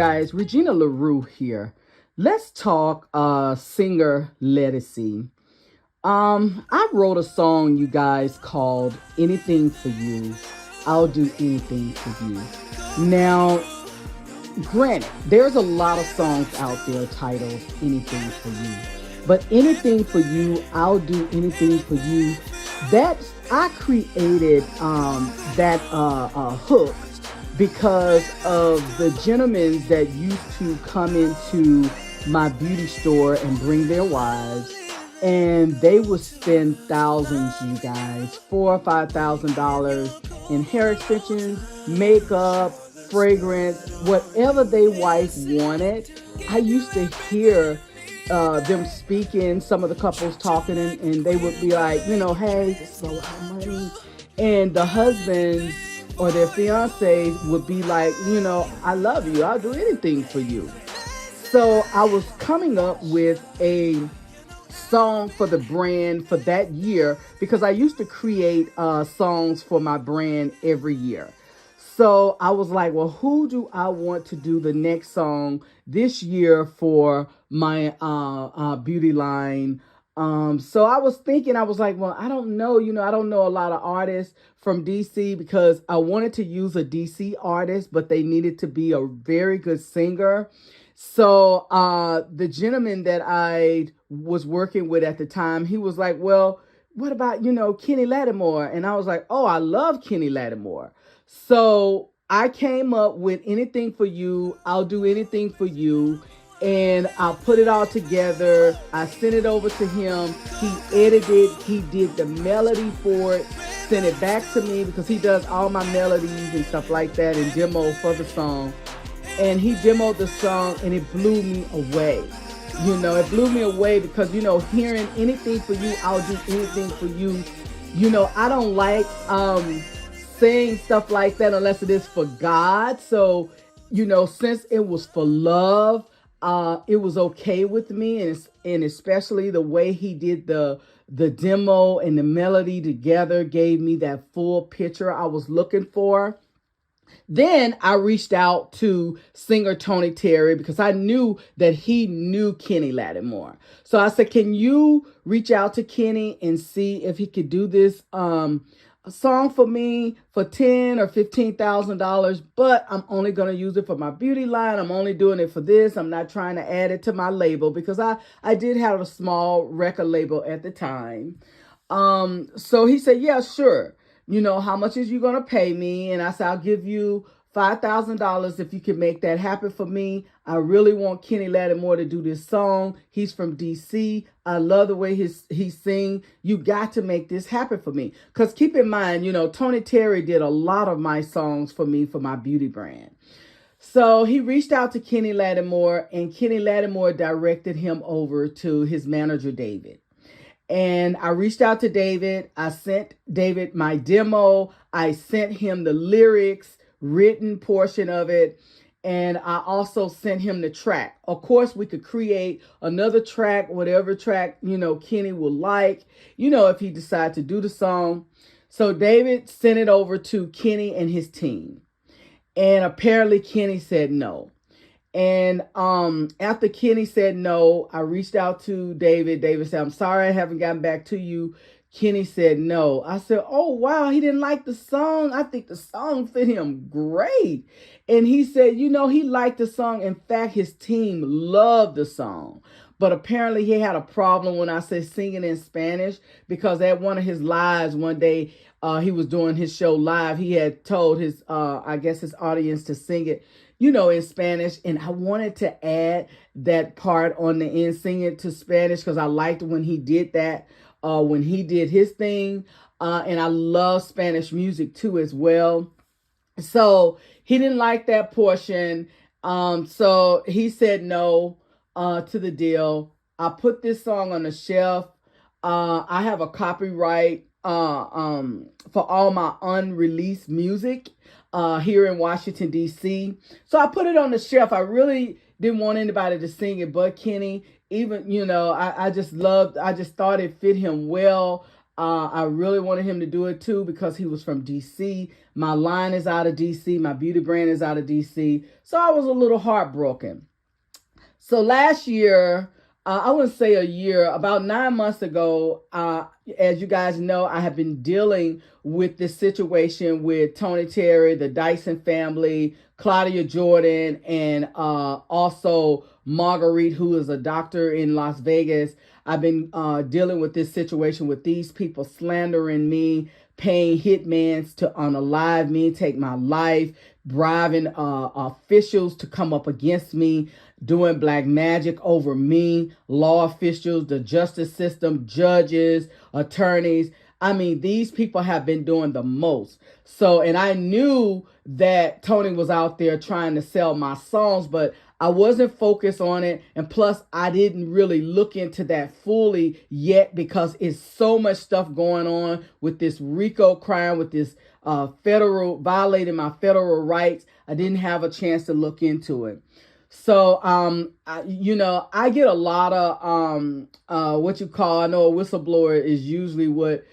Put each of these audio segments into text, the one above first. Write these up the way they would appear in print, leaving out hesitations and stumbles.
guys, Regina LaRue here. Let's talk singer Ledisi. I wrote a song, you guys, called Anything for You. I'll do anything for you. Now, granted, there's a lot of songs out there titled Anything for You. But Anything for You, I'll do anything for you. I created that hook because of the gentlemen that used to come into my beauty store and bring their wives, and they would spend thousands, you guys, $4 or $5,000 in hair extensions, makeup, fragrance, whatever they wife wanted. I used to hear them speaking, some of the couples talking, and they would be like, hey, this is a lot of money. And the husbands or their fiancés would be like, I love you. I'll do anything for you. So I was coming up with a song for the brand for that year because I used to create songs for my brand every year. So I was like, well, who do I want to do the next song this year for my beauty line? So I was thinking, I was like, well, I don't know. I don't know a lot of artists from DC because I wanted to use a DC artist, but they needed to be a very good singer. So the gentleman that I was working with at the time, he was like, well, what about, Kenny Lattimore? And I was like, oh, I love Kenny Lattimore. So I came up with Anything for You, I'll do anything for you. And I put it all together. I sent it over to him. He edited, he did the melody for it, sent it back to me because he does all my melodies and stuff like that and demo for the song. And he demoed the song and it blew me away. It blew me away because, hearing Anything for You, I'll do anything for you. I don't like saying stuff like that unless it is for God. So, since it was for love, it was okay with me. And especially the way he did the demo and the melody together gave me that full picture I was looking for. Then I reached out to singer Tony Terry because I knew that he knew Kenny Lattimore. So I said, can you reach out to Kenny and see if he could do this a song for me for $10,000 or $15,000, but I'm only going to use it for my beauty line. I'm only doing it for this. I'm not trying to add it to my label because I did have a small record label at the time. So he said, yeah, sure. How much is you going to pay me? And I said, I'll give you $5,000 if you can make that happen for me. I really want Kenny Lattimore to do this song. He's from DC. I love the way he sing. You got to make this happen for me. Because keep in mind, Tony Terry did a lot of my songs for me for my beauty brand. So he reached out to Kenny Lattimore, and Kenny Lattimore directed him over to his manager, David. And I reached out to David. I sent David my demo. I sent him the lyrics, written portion of it. And I also sent him the track. Of course, we could create another track, whatever track, Kenny would like, if he decides to do the song. So David sent it over to Kenny and his team. And apparently Kenny said no. And after Kenny said no, I reached out to David. David said, I'm sorry I haven't gotten back to you. Kenny said no. I said, oh, wow, he didn't like the song. I think the song fit him great. And he said, he liked the song. In fact, his team loved the song. But apparently he had a problem when I said singing in Spanish because at one of his lives one day, he was doing his show live. He had told his audience to sing it, in Spanish. And I wanted to add that part on the end, sing it to Spanish, because I liked when he did that, when he did his thing. And I love Spanish music too as well. So he didn't like that portion. So he said no to the deal. I put this song on the shelf. I have a copyright for all my unreleased music here in Washington, D.C. So I put it on the shelf. I really didn't want anybody to sing it but Kenny. Even, I just thought it fit him well. I really wanted him to do it too because he was from DC. My line is out of DC. My beauty brand is out of DC. So I was a little heartbroken. So last year, I wouldn't say a year, about 9 months ago, as you guys know, I have been dealing with this situation with Tony Terry, the Dyson family, Claudia Jordan, and also Marguerite, who is a doctor in Las Vegas. I've been dealing with this situation with these people slandering me, paying hitmans to unalive me, take my life, bribing officials to come up against me, doing black magic over me, law officials, the justice system, judges, attorneys. I mean, these people have been doing the most. So, and I knew that Tony was out there trying to sell my songs, but I wasn't focused on it. And plus, I didn't really look into that fully yet because it's so much stuff going on with this RICO crime, with this federal violating my federal rights. I didn't have a chance to look into it. So, I get a lot of what you call, I know a whistleblower is usually what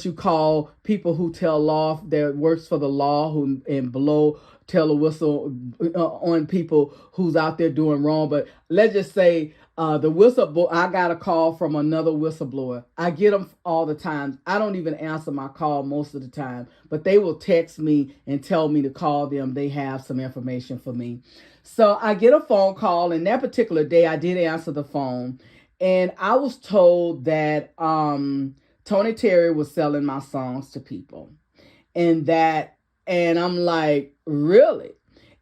you call people who tell law that works for the law who and below tell a whistle on people who's out there doing wrong. But let's just say the whistleblower, I got a call from another whistleblower. I get them all the time. I don't even answer my call most of the time, but they will text me and tell me to call them. They have some information for me. So I get a phone call, and that particular day I did answer the phone, and I was told that Tony Terry was selling my songs to people, and I'm like, really?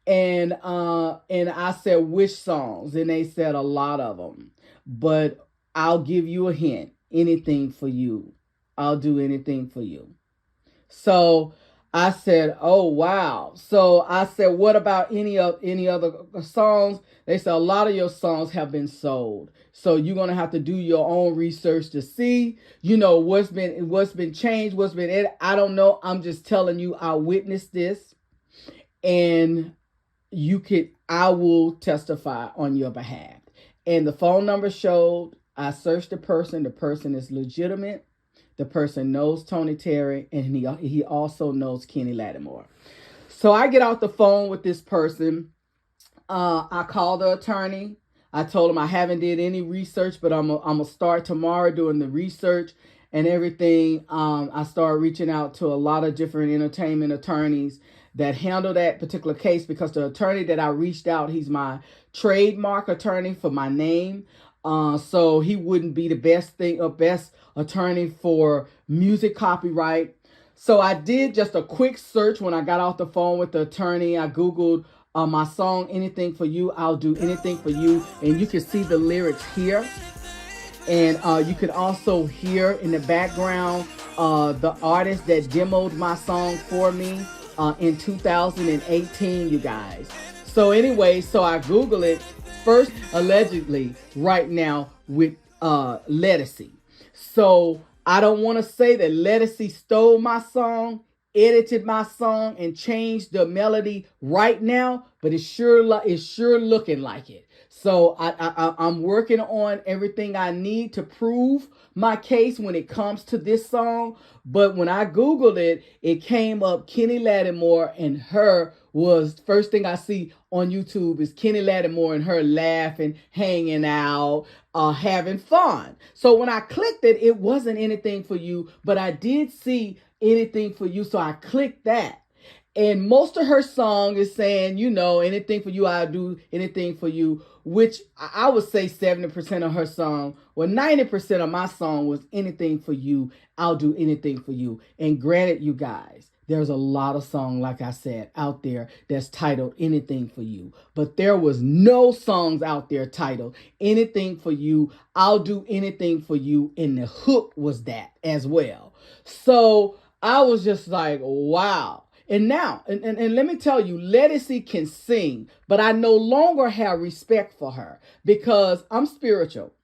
And I said, which songs? And they said a lot of them, but I'll give you a hint. Anything for you. I'll do anything for you. So I said, oh, wow. So I said, what about any other songs? They said, a lot of your songs have been sold. So you're going to have to do your own research to see, what's been changed, what's been it. I don't know. I'm just telling you, I witnessed this, and I will testify on your behalf. And the phone number showed, I searched the person is legitimate. The person knows Tony Terry, and he also knows Kenny Lattimore. So I get off the phone with this person. I called the attorney. I told him I haven't did any research, but I'm gonna start tomorrow doing the research and everything. I started reaching out to a lot of different entertainment attorneys that handle that particular case, because the attorney that I reached out, he's my trademark attorney for my name. So he wouldn't be the best attorney for music copyright. So I did just a quick search when I got off the phone with the attorney. I Googled my song, Anything for You, I'll Do Anything for You. And you can see the lyrics here. And you can also hear in the background the artist that demoed my song for me in 2018, you guys. So anyway, so I Googled it first, allegedly, right now with Ledisi. So I don't want to say that Ledisi stole my song, edited my song, and changed the melody right now, but it's sure looking like it. So I'm working on everything I need to prove my case when it comes to this song. But when I Googled it, it came up Kenny Lattimore and her was first thing I see on YouTube is Kenny Lattimore and her laughing, hanging out, having fun. So when I clicked it, it wasn't Anything for You, but I did see Anything for You. So I clicked that. And most of her song is saying, anything for you, I'll do anything for you, which I would say 70% of her song, well, 90% of my song was anything for you, I'll do anything for you. And granted, you guys, there's a lot of song, like I said, out there that's titled Anything for You. But there was no songs out there titled Anything for You, I'll do anything for you. And the hook was that as well. So I was just like, wow. And now, and let me tell you, Ledisi can sing, but I no longer have respect for her because I'm spiritual.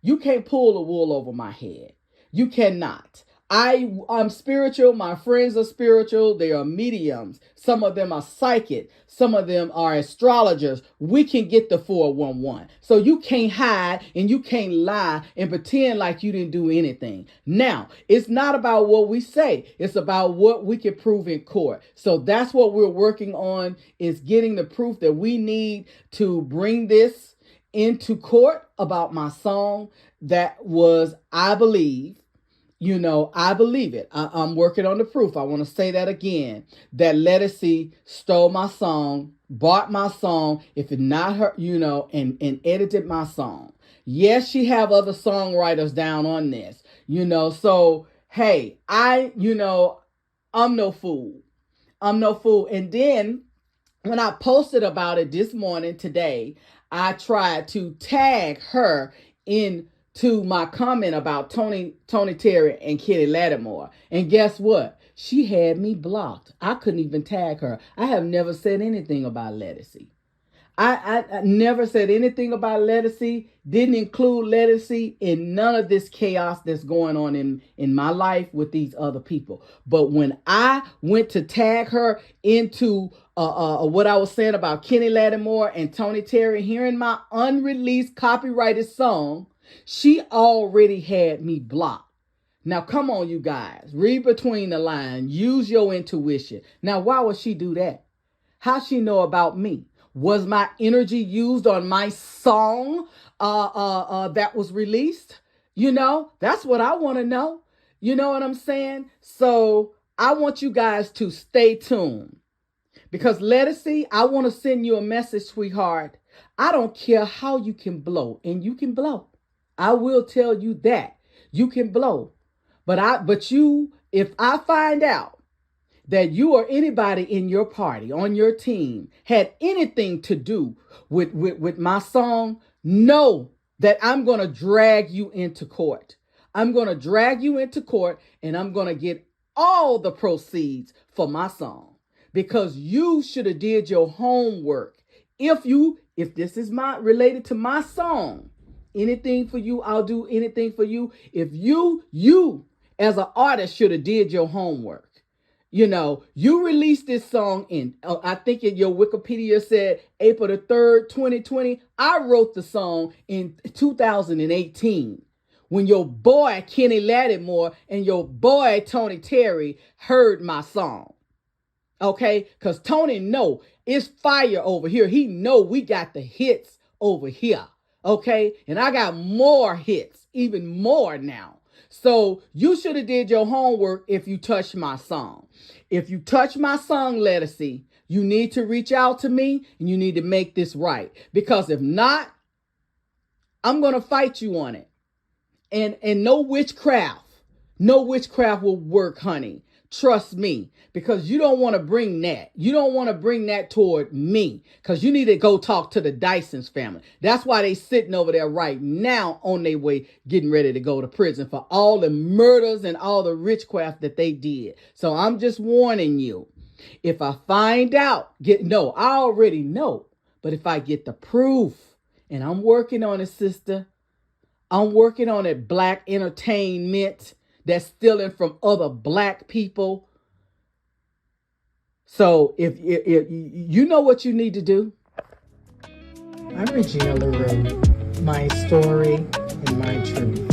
You can't pull the wool over my head. You cannot. I'm spiritual. My friends are spiritual. They are mediums. Some of them are psychic. Some of them are astrologers. We can get the 411. So you can't hide and you can't lie and pretend like you didn't do anything. Now, it's not about what we say. It's about what we can prove in court. So that's what we're working on, is getting the proof that we need to bring this into court about my song that was, I believe, I believe it. I'm working on the proof. I want to say that again, that Ledisi stole my song, bought my song, if it's not her, and edited my song. Yes, she have other songwriters down on this, so, hey, I'm no fool. I'm no fool. And then when I posted about it this morning, today, I tried to tag her into my comment about Tony Terry and Kitty Lattimore. And guess what? She had me blocked. I couldn't even tag her. I have never said anything about Ledisi. I never said anything about Ledisi, didn't include Ledisi in none of this chaos that's going on in my life with these other people. But when I went to tag her into what I was saying about Kenny Lattimore and Tony Terry hearing my unreleased copyrighted song, she already had me blocked. Now, come on, you guys. Read between the lines. Use your intuition. Now, why would she do that? How she know about me? Was my energy used on my song that was released? That's what I want to know. You know what I'm saying? So I want you guys to stay tuned. Because Ledisi, I want to send you a message, sweetheart. I don't care how you can blow, and you can blow. I will tell you that. You can blow. But if I find out that you or anybody in your party, on your team, had anything to do with my song, know that I'm going to drag you into court. I'm going to drag you into court, and I'm going to get all the proceeds for my song, because you should have did your homework. If this is related to my song, anything for you, I'll do anything for you. If you as an artist should have did your homework. You released this song in, I think in your Wikipedia said April the 3rd, 2020. I wrote the song in 2018 when your boy Kenny Lattimore and your boy Tony Terry heard my song. Okay? Because Tony know it's fire over here. He know we got the hits over here. Okay? And I got more hits, even more now. So you should have did your homework if you touched my song. If you touch my song, Ledisi, you need to reach out to me and you need to make this right. Because if not, I'm going to fight you on it. And no witchcraft will work, honey. Trust me, because you don't want to bring that. You don't want to bring that toward me, because you need to go talk to the Dyson's family. That's why they sitting over there right now on their way, getting ready to go to prison for all the murders and all the witchcraft that they did. So I'm just warning you. If I find out, I already know. But if I get the proof, and I'm working on it, sister. I'm working on it, Black entertainment that's stealing from other Black people. So if you know what you need to do. I'm Regina LaRue, my story and my truth.